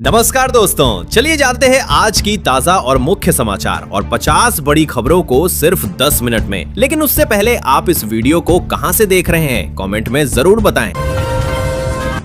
नमस्कार दोस्तों, चलिए जानते हैं आज की ताजा और मुख्य समाचार और 50 बड़ी खबरों को सिर्फ 10 मिनट में। लेकिन उससे पहले आप इस वीडियो को कहां से देख रहे हैं, कमेंट में जरूर बताएं।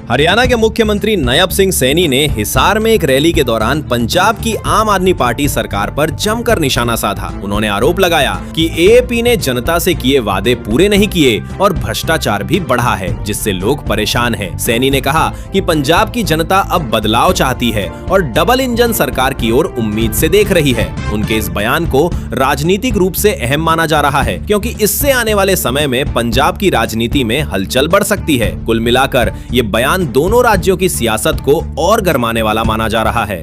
हरियाणा के मुख्यमंत्री नयब सिंह सैनी ने हिसार में एक रैली के दौरान पंजाब की आम आदमी पार्टी सरकार पर जमकर निशाना साधा। उन्होंने आरोप लगाया कि एएपी ने जनता से किए वादे पूरे नहीं किए और भ्रष्टाचार भी बढ़ा है, जिससे लोग परेशान हैं। सैनी ने कहा कि पंजाब की जनता अब बदलाव चाहती है और डबल इंजन सरकार की ओर उम्मीद से देख रही है। उनके इस बयान को राजनीतिक रूप से अहम माना जा रहा है, क्योंकि इससे आने वाले समय में पंजाब की राजनीति में हलचल बढ़ सकती है। कुल मिलाकर ये बयान दोनों राज्यों की सियासत को और गरमाने वाला माना जा रहा है।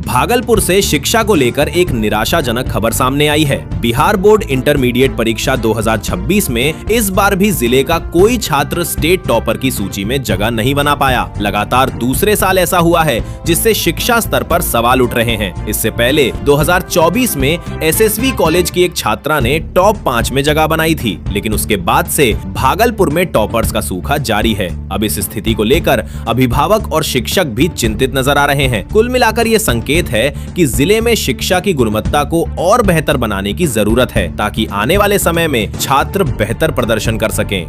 भागलपुर से शिक्षा को लेकर एक निराशाजनक खबर सामने आई है। बिहार बोर्ड इंटरमीडिएट परीक्षा 2026 में इस बार भी जिले का कोई छात्र स्टेट टॉपर की सूची में जगह नहीं बना पाया। लगातार दूसरे साल ऐसा हुआ है, जिससे शिक्षा स्तर पर सवाल उठ रहे हैं। इससे पहले 2024 में एसएसवी कॉलेज की एक छात्रा ने टॉप 5 में जगह बनाई थी, लेकिन उसके बाद से भागलपुर में टॉपर्स का सूखा जारी है। अब इस स्थिति को लेकर अभिभावक और शिक्षक भी चिंतित नजर आ रहे हैं। कुल मिलाकर ये संकेत है कि जिले में शिक्षा की गुणवत्ता को और बेहतर बनाने की जरूरत है, ताकि आने वाले समय में छात्र बेहतर प्रदर्शन कर सकें।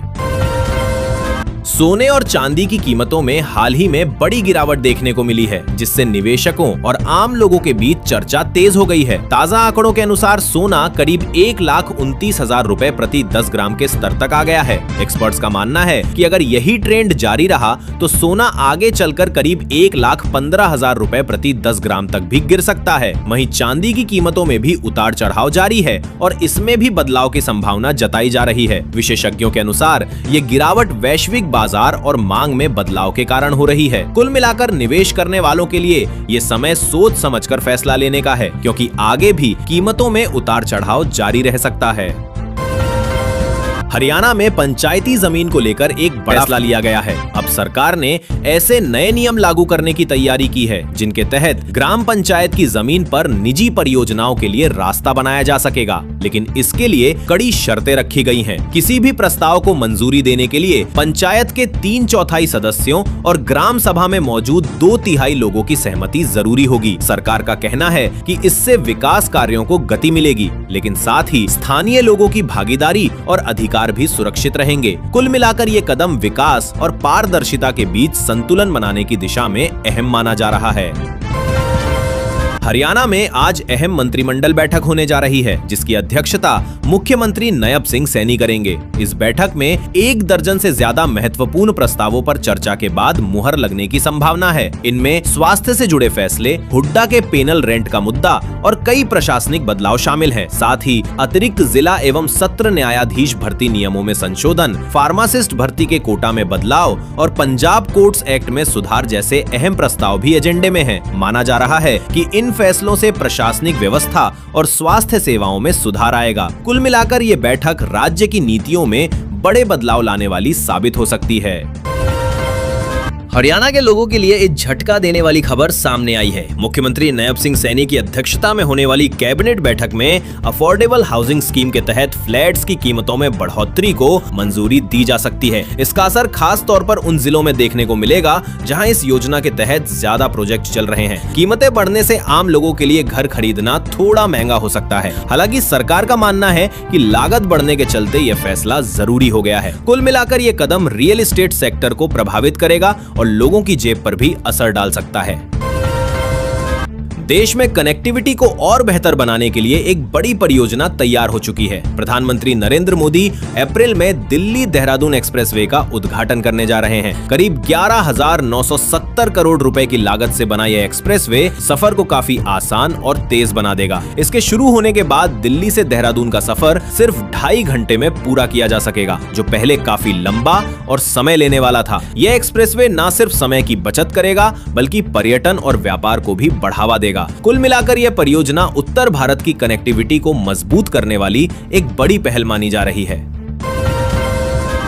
सोने और चांदी की कीमतों में हाल ही में बड़ी गिरावट देखने को मिली है, जिससे निवेशकों और आम लोगों के बीच चर्चा तेज हो गई है। ताजा आंकड़ों के अनुसार सोना करीब 1,29,000 रुपए प्रति 10 ग्राम के स्तर तक आ गया है। एक्सपर्ट्स का मानना है कि अगर यही ट्रेंड जारी रहा तो सोना आगे चलकर करीब 1,15,000 रुपए प्रति 10 ग्राम तक भी गिर सकता है। वहीं चांदी की कीमतों में भी उतार चढ़ाव जारी है और इसमें भी बदलाव की संभावना जताई जा रही है। विशेषज्ञों के अनुसार ये गिरावट वैश्विक बाजार और मांग में बदलाव के कारण हो रही है। कुल मिलाकर निवेश करने वालों के लिए ये समय सोच समझकर फैसला लेने का है, क्योंकि आगे भी कीमतों में उतार चढ़ाव जारी रह सकता है। हरियाणा में पंचायती जमीन को लेकर एक बड़ा फैसला लिया गया है। अब सरकार ने ऐसे नए नियम लागू करने की तैयारी की है, जिनके तहत ग्राम पंचायत की जमीन पर निजी परियोजनाओं के लिए रास्ता बनाया जा सकेगा, लेकिन इसके लिए कड़ी शर्तें रखी गई हैं। किसी भी प्रस्ताव को मंजूरी देने के लिए पंचायत के 3/4 सदस्यों और ग्राम सभा में मौजूद 2/3 लोगों की सहमति जरूरी होगी। सरकार का कहना है कि इससे विकास कार्यों को गति मिलेगी, लेकिन साथ ही स्थानीय लोगों की भागीदारी और अधिकार भी सुरक्षित रहेंगे। कुल मिलाकर ये कदम विकास और पारदर्शिता के बीच संतुलन बनाने की दिशा में अहम माना जा रहा है। हरियाणा में आज अहम मंत्रिमंडल बैठक होने जा रही है, जिसकी अध्यक्षता मुख्यमंत्री नयब सिंह सैनी करेंगे। इस बैठक में 1 दर्जन से ज्यादा महत्वपूर्ण प्रस्तावों पर चर्चा के बाद मुहर लगने की संभावना है। इनमें स्वास्थ्य से जुड़े फैसले, हुड्डा के पेनल रेंट का मुद्दा और कई प्रशासनिक बदलाव शामिल हैं। साथ ही अतिरिक्त जिला एवं सत्र न्यायाधीश भर्ती नियमों में संशोधन, फार्मासिस्ट भर्ती के कोटा में बदलाव और पंजाब कोर्ट्स एक्ट में सुधार जैसे अहम प्रस्ताव भी एजेंडे में हैं। माना जा रहा है कि इन फैसलों से प्रशासनिक व्यवस्था और स्वास्थ्य सेवाओं में सुधार आएगा। कुल मिलाकर ये बैठक राज्य की नीतियों में बड़े बदलाव लाने वाली साबित हो सकती है। हरियाणा के लोगों के लिए एक झटका देने वाली खबर सामने आई है। मुख्यमंत्री नयब सिंह सैनी की अध्यक्षता में होने वाली कैबिनेट बैठक में अफोर्डेबल हाउसिंग स्कीम के तहत फ्लैट्स की कीमतों में बढ़ोतरी को मंजूरी दी जा सकती है। इसका असर खास तौर पर उन जिलों में देखने को मिलेगा जहां इस योजना के तहत ज्यादा प्रोजेक्ट चल रहे हैं। कीमतें बढ़ने से आम लोगों के लिए घर खरीदना थोड़ा महंगा हो सकता है। हालांकि सरकार का मानना है कि लागत बढ़ने के चलते यह फैसला जरूरी हो गया है। कुल मिलाकर ये कदम रियल एस्टेट सेक्टर को प्रभावित करेगा और लोगों की जेब पर भी असर डाल सकता है। देश में कनेक्टिविटी को और बेहतर बनाने के लिए एक बड़ी परियोजना तैयार हो चुकी है। प्रधानमंत्री नरेंद्र मोदी अप्रैल में दिल्ली देहरादून एक्सप्रेसवे का उद्घाटन करने जा रहे हैं। करीब 11,970 करोड़ रुपए की लागत से बना यह एक्सप्रेसवे सफर को काफी आसान और तेज बना देगा। इसके शुरू होने के बाद दिल्ली से देहरादून का सफर सिर्फ 2.5 घंटे में पूरा किया जा सकेगा, जो पहले काफी लंबा और समय लेने वाला था। यह एक्सप्रेसवे न सिर्फ समय की बचत करेगा, बल्कि पर्यटन और व्यापार को भी बढ़ावा देगा। कुल मिलाकर यह परियोजना उत्तर भारत की कनेक्टिविटी को मजबूत करने वाली एक बड़ी पहल मानी जा रही है।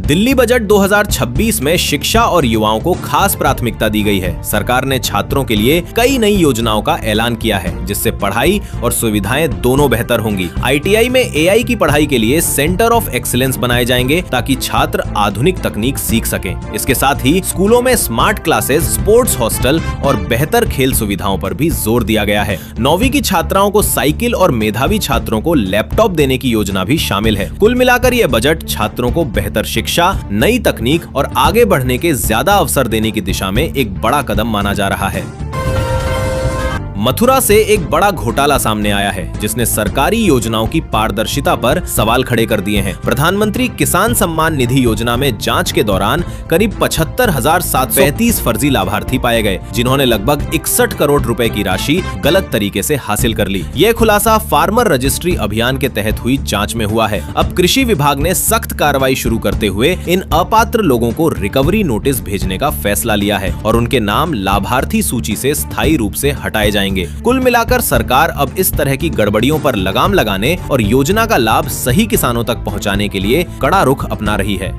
दिल्ली बजट 2026 में शिक्षा और युवाओं को खास प्राथमिकता दी गई है। सरकार ने छात्रों के लिए कई नई योजनाओं का ऐलान किया है, जिससे पढ़ाई और सुविधाएं दोनों बेहतर होंगी। ITI में AI की पढ़ाई के लिए सेंटर ऑफ एक्सीलेंस बनाए जाएंगे ताकि छात्र आधुनिक तकनीक सीख सकें। इसके साथ ही स्कूलों में स्मार्ट क्लासेस, स्पोर्ट्स हॉस्टल और बेहतर खेल सुविधाओं पर भी जोर दिया गया है। 9वीं की छात्राओं को साइकिल और मेधावी छात्रों को लैपटॉप देने की योजना भी शामिल है। कुल मिलाकर यह बजट छात्रों को बेहतर शिक्षा, नई तकनीक और आगे बढ़ने के ज्यादा अवसर देने की दिशा में एक बड़ा कदम माना जा रहा है। मथुरा से एक बड़ा घोटाला सामने आया है, जिसने सरकारी योजनाओं की पारदर्शिता पर सवाल खड़े कर दिए हैं। प्रधानमंत्री किसान सम्मान निधि योजना में जांच के दौरान करीब 75,735 फर्जी लाभार्थी पाए गए, जिन्होंने लगभग 61 करोड़ रुपए की राशि गलत तरीके से हासिल कर ली। यह खुलासा फार्मर रजिस्ट्री अभियान के तहत हुई जांच में हुआ है। अब कृषि विभाग ने सख्त कार्रवाई शुरू करते हुए इन अपात्र लोगों को रिकवरी नोटिस भेजने का फैसला लिया है और उनके नाम लाभार्थी सूची से स्थायी रूप से हटाए जाएंगे। कुल मिलाकर सरकार अब इस तरह की गड़बड़ियों पर लगाम लगाने और योजना का लाभ सही किसानों तक पहुंचाने के लिए कड़ा रुख अपना रही है।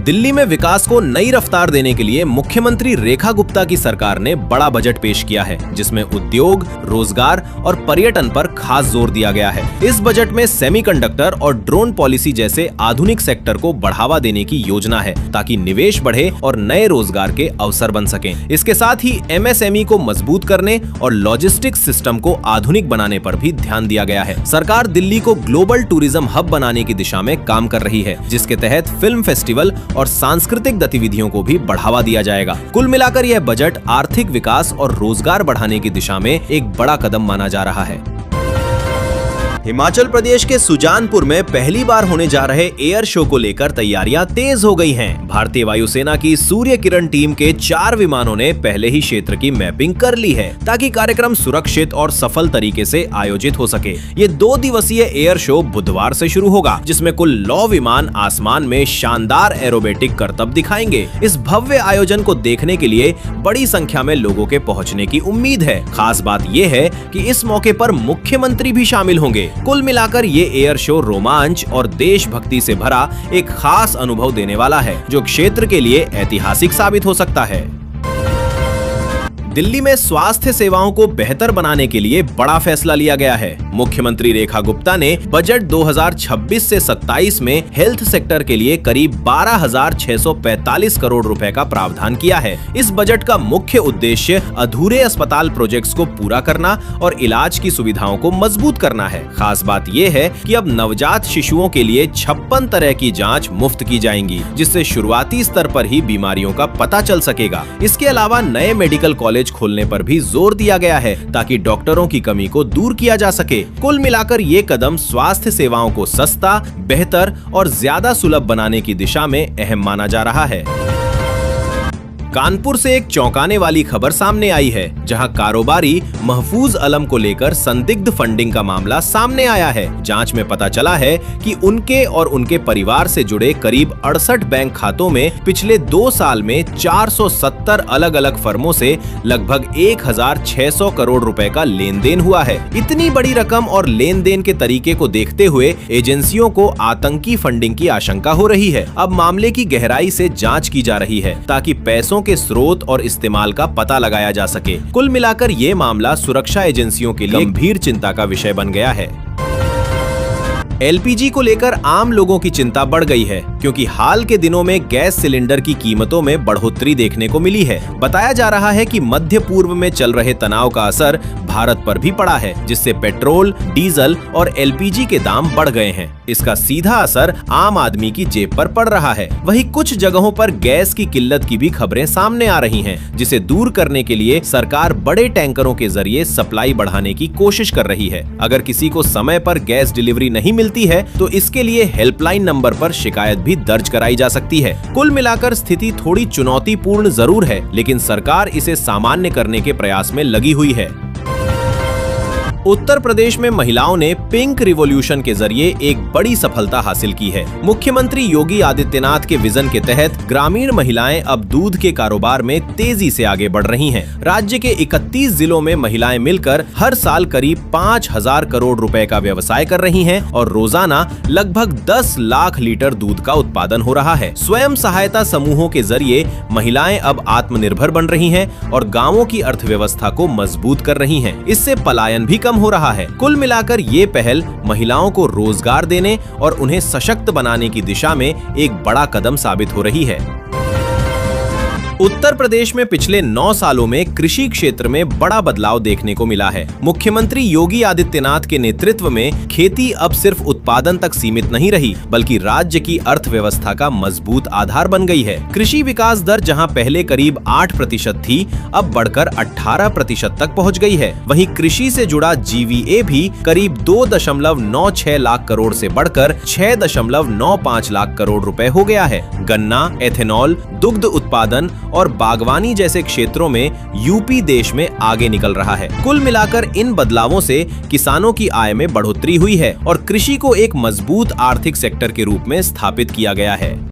दिल्ली में विकास को नई रफ्तार देने के लिए मुख्यमंत्री रेखा गुप्ता की सरकार ने बड़ा बजट पेश किया है, जिसमें उद्योग, रोजगार और पर्यटन पर खास जोर दिया गया है। इस बजट में सेमीकंडक्टर और ड्रोन पॉलिसी जैसे आधुनिक सेक्टर को बढ़ावा देने की योजना है, ताकि निवेश बढ़े और नए रोजगार के अवसर बन सकें। इसके साथ ही MSME को मजबूत करने और लॉजिस्टिक्स सिस्टम को आधुनिक बनाने पर भी ध्यान दिया गया है। सरकार दिल्ली को ग्लोबल टूरिज्म हब बनाने की दिशा में काम कर रही है, जिसके तहत फिल्म फेस्टिवल और सांस्कृतिक गतिविधियों को भी बढ़ावा दिया जाएगा। कुल मिलाकर यह बजट आर्थिक विकास और रोजगार बढ़ाने की दिशा में एक बड़ा कदम माना जा रहा है। हिमाचल प्रदेश के सुजानपुर में पहली बार होने जा रहे एयर शो को लेकर तैयारियां तेज हो गई हैं। भारतीय वायुसेना की सूर्य किरण टीम के 4 विमानों ने पहले ही क्षेत्र की मैपिंग कर ली है, ताकि कार्यक्रम सुरक्षित और सफल तरीके से आयोजित हो सके। ये 2 दिवसीय एयर शो बुधवार से शुरू होगा, जिसमें कुल 9 विमान आसमान में शानदार एरोबेटिक करतब दिखाएंगे। इस भव्य आयोजन को देखने के लिए बड़ी संख्या में लोगों के पहुँचने की उम्मीद है। खास बात यह है कि इस मौके पर मुख्यमंत्री भी शामिल होंगे। कुल मिलाकर ये एयर शो रोमांच और देशभक्ति से भरा एक खास अनुभव देने वाला है, जो क्षेत्र के लिए ऐतिहासिक साबित हो सकता है। दिल्ली में स्वास्थ्य सेवाओं को बेहतर बनाने के लिए बड़ा फैसला लिया गया है। मुख्यमंत्री रेखा गुप्ता ने बजट 2026 से 27 में हेल्थ सेक्टर के लिए करीब 12,645 करोड़ रुपए का प्रावधान किया है। इस बजट का मुख्य उद्देश्य अधूरे अस्पताल प्रोजेक्ट्स को पूरा करना और इलाज की सुविधाओं को मजबूत करना है। खास बात यह है कि अब नवजात शिशुओं के लिए 56 तरह की जाँच मुफ्त की जाएंगी, जिससे शुरुआती स्तर पर ही बीमारियों का पता चल सकेगा। इसके अलावा नए मेडिकल कॉलेज खोलने पर भी जोर दिया गया है, ताकि डॉक्टरों की कमी को दूर किया जा सके। कुल मिलाकर ये कदम स्वास्थ्य सेवाओं को सस्ता, बेहतर और ज्यादा सुलभ बनाने की दिशा में अहम माना जा रहा है। कानपुर से एक चौंकाने वाली खबर सामने आई है, जहां कारोबारी महफूज अलम को लेकर संदिग्ध फंडिंग का मामला सामने आया है। जांच में पता चला है कि उनके और उनके परिवार से जुड़े करीब 68 बैंक खातों में पिछले 2 साल में 470 अलग अलग फर्मों से लगभग 1,600 करोड़ रुपए का लेन देन हुआ है। इतनी बड़ी रकम और लेन देन के तरीके को देखते हुए एजेंसियों को आतंकी फंडिंग की आशंका हो रही है। अब मामले की गहराई से जाँच की जा रही है, ताकि पैसों के स्रोत और इस्तेमाल का पता लगाया जा सके। कुल मिलाकर ये मामला सुरक्षा एजेंसियों के लिए गंभीर चिंता का विषय बन गया है। LPG को लेकर आम लोगों की चिंता बढ़ गई है, क्योंकि हाल के दिनों में गैस सिलेंडर की कीमतों में बढ़ोतरी देखने को मिली है। बताया जा रहा है कि मध्य पूर्व में चल रहे तनाव का असर भारत पर भी पड़ा है, जिससे पेट्रोल, डीजल और LPG के दाम बढ़ गए हैं। इसका सीधा असर आम आदमी की जेब पर पड़ रहा है। वहीं कुछ जगहों पर गैस की किल्लत की भी खबरें सामने आ रही हैं, जिसे दूर करने के लिए सरकार बड़े टैंकरों के जरिए सप्लाई बढ़ाने की कोशिश कर रही है। अगर किसी को समय पर गैस डिलीवरी नहीं मिलती है, तो इसके लिए हेल्पलाइन नंबर पर शिकायत भी दर्ज कराई जा सकती है। कुल मिलाकर स्थिति थोड़ी चुनौतीपूर्ण जरूर है, लेकिन सरकार इसे सामान्य करने के प्रयास में लगी हुई है। उत्तर प्रदेश में महिलाओं ने पिंक रिवॉल्यूशन के जरिए एक बड़ी सफलता हासिल की है। मुख्यमंत्री योगी आदित्यनाथ के विजन के तहत ग्रामीण महिलाएं अब दूध के कारोबार में तेजी से आगे बढ़ रही हैं। राज्य के 31 जिलों में महिलाएं मिलकर हर साल करीब 5,000 करोड़ रुपए का व्यवसाय कर रही हैं और रोजाना लगभग 10 लाख लीटर दूध का उत्पादन हो रहा है। स्वयं सहायता समूहों के जरिए महिलाएं अब आत्मनिर्भर बन रही हैं और गांवों की अर्थव्यवस्था को मजबूत कर रही हैं। इससे पलायन भी कम हो रहा है। कुल मिलाकर ये पहल महिलाओं को रोजगार देने और उन्हें सशक्त बनाने की दिशा में एक बड़ा कदम साबित हो रही है। उत्तर प्रदेश में पिछले 9 सालों में कृषि क्षेत्र में बड़ा बदलाव देखने को मिला है। मुख्यमंत्री योगी आदित्यनाथ के नेतृत्व में खेती अब सिर्फ उत्पादन तक सीमित नहीं रही, बल्कि राज्य की अर्थव्यवस्था का मजबूत आधार बन गई है। कृषि विकास दर जहां पहले करीब 8% थी, अब बढ़कर 18% तक पहुंच गई है। वहीं कृषि से जुड़ा GVA भी करीब 2.96 लाख करोड़ से बढ़कर 6.95 लाख करोड़ रुपए हो गया है। गन्ना, एथेनॉल, दुग्ध उत्पादन और बागवानी जैसे क्षेत्रों में यूपी देश में आगे निकल रहा है। कुल मिलाकर इन बदलावों से किसानों की आय में बढ़ोतरी हुई है और कृषि को एक मजबूत आर्थिक सेक्टर के रूप में स्थापित किया गया है।